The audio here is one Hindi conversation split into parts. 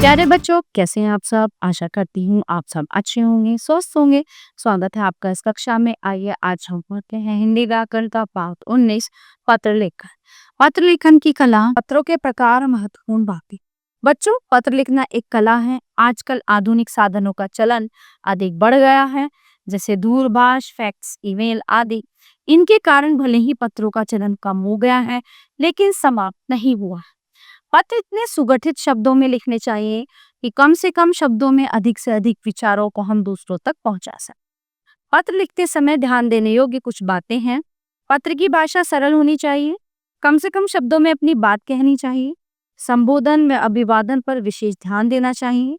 प्यारे बच्चों, कैसे हैं आप सब? आशा करती हूँ आप सब अच्छे होंगे, स्वस्थ होंगे। स्वागत है आपका इस कक्षा में। आइए आज हम पढ़ते हैं हिंदी व्याकरण का पाठ 19 पत्र लेखन। पत्र लेखन की कला, पत्रों के प्रकार, महत्वपूर्ण बातें। बच्चों, पत्र लिखना एक कला है। आजकल आधुनिक साधनों का चलन अधिक बढ़ गया है, जैसे दूरभाष, फैक्स, ईमेल आदि। इनके कारण भले ही पत्रों का चलन कम हो गया है, लेकिन समाप्त नहीं हुआ। पत्र इतने सुगठित शब्दों में लिखने चाहिए कि कम से कम शब्दों में अधिक से अधिक विचारों को हम दूसरों तक पहुंचा सकें। पत्र लिखते समय ध्यान देने योग्य कुछ बातें हैं। पत्र की भाषा सरल होनी चाहिए। कम से कम शब्दों में अपनी बात कहनी चाहिए। संबोधन में अभिवादन पर विशेष ध्यान देना चाहिए।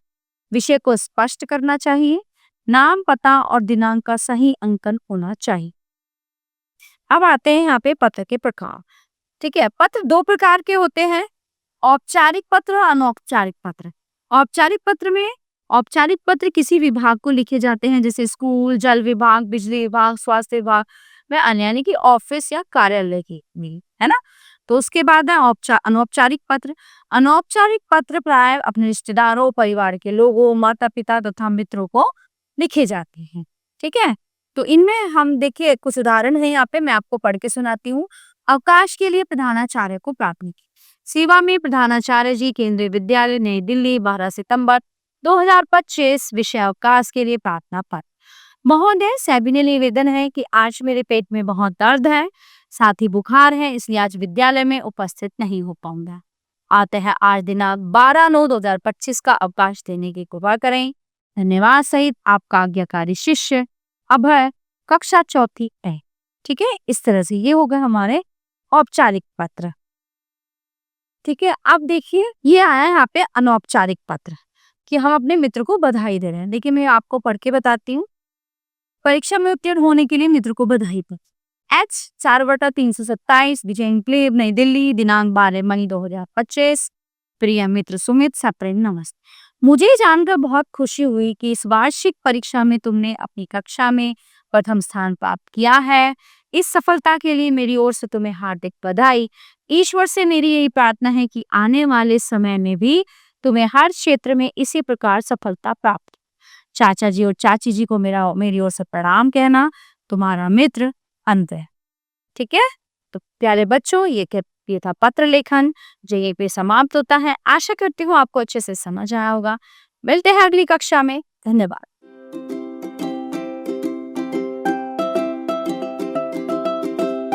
विषय को स्पष्ट करना चाहिए। नाम, पता और दिनांक का सही अंकन होना चाहिए। अब आते हैं यहाँ पे पत्र के प्रकार। ठीक है, पत्र दो प्रकार के होते हैं, औपचारिक पत्र और अनौपचारिक पत्र। औपचारिक पत्र किसी विभाग को लिखे जाते हैं, जैसे स्कूल, जल विभाग, बिजली विभाग, स्वास्थ्य विभाग में अन्य, यानी कि ऑफिस या कार्यालय की में, है ना। तो उसके बाद है अनौपचारिक पत्र। अनौपचारिक पत्र प्राय अपने रिश्तेदारों, परिवार के लोगों, माता पिता तथा मित्रों को लिखे जाते हैं। ठीक है, तो इनमें हम देखिए कुछ उदाहरण है, यहाँ पे मैं आपको पढ़ के सुनाती हूँ। अवकाश के लिए प्रधानाचार्य को प्राथमिकी। सेवा में प्रधानाचार्य जी, केंद्रीय विद्यालय, नई दिल्ली, 12 सितंबर 2025। विषय अवकाश के लिए प्रार्थना पत्र। महोदय, सविनय निवेदन है कि आज मेरे पेट में बहुत दर्द है, साथ ही बुखार है, इसलिए आज विद्यालय में उपस्थित नहीं हो पाऊंगा। आते हैं आज दिनांक 12/9/2025 का अवकाश देने की कृपा करें। धन्यवाद सहित आपका आज्ञाकारी शिष्य अभय, कक्षा 4th A। ठीक है, इस तरह से ये हो गए हमारे औपचारिक पत्र। ठीक है, अब देखिए ये आया यहाँ पे अनौपचारिक पत्र कि हम अपने मित्र को बधाई दे रहे हैं। देखिए मैं आपको पढ़ के बताती हूँ। परीक्षा में उत्तीर्ण होने के लिए मित्र को बधाई पत्र। H 4/327, विजय एन्क्लेव, नई दिल्ली, दिनांक 12 मई 2025। प्रिय मित्र सुमित, सप्रेम नमस्ते। मुझे जानकर बहुत खुशी हुई कि इस वार्षिक परीक्षा में तुमने अपनी कक्षा में प्रथम स्थान प्राप्त किया है। इस सफलता के लिए मेरी ओर से तुम्हें हार्दिक बधाई। ईश्वर से मेरी यही प्रार्थना है कि आने वाले समय में भी तुम्हें हर क्षेत्र में इसी प्रकार सफलता प्राप्त। चाचा जी और चाची जी को मेरी ओर से प्रणाम कहना। तुम्हारा मित्र अंतः। ठीक है, तो प्यारे बच्चों, ये था पत्र लेखन, जो यहीं पे समाप्त होता है। आशा करती हूँ आपको अच्छे से समझ आया होगा। मिलते हैं अगली कक्षा में। धन्यवाद।